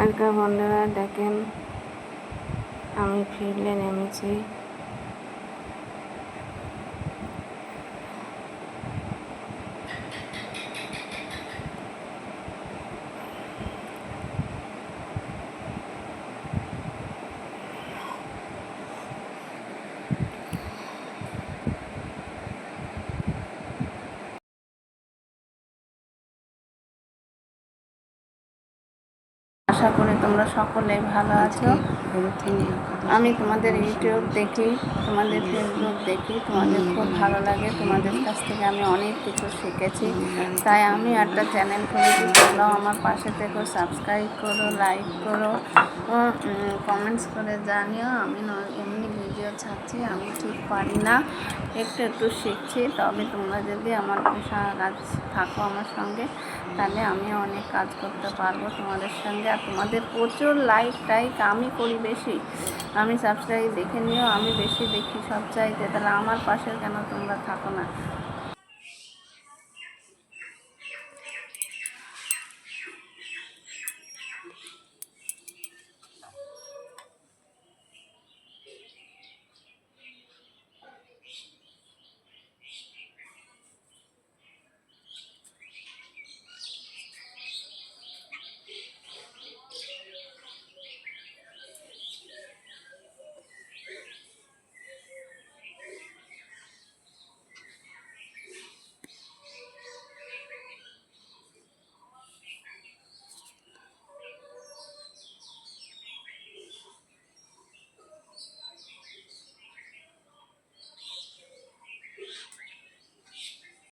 আজকাল বন্ধুরা দেখেন আমি ফিল্ডে নেমেছি। আশা করি তোমরা সকলেই ভালো আছো। আমি তোমাদের ইউটিউব দেখি, তোমাদের ফেসবুক দেখি, তোমাদের খুব ভালো লাগে। তোমাদের কাছ থেকে আমি অনেক কিছু শিখেছি, তাই আমি একটা চ্যানেল খুলেছি। তোমরাও আমার পাশে থেকো, সাবস্ক্রাইব করো, লাইক করো, কমেন্টস করে জানিও। আমি এমনি ভিডিও ছাড়ছি, আমি ঠিক পারি না, একটু একটু শিখছি। তবে তোমরা যদি আমার কাজ থাকো আমার সঙ্গে, তাহলে আমি অনেক কাজ করতে পারবো তোমাদের সঙ্গে। আর তোমাদের প্রচুর লাইক টাইক আমি করি বেশি, আমি সাবস্ক্রাইব দেখে নিও, আমি বেশি দেখি সব চাইতে। তাহলে আমার পাশে কেন তোমরা থাকো না?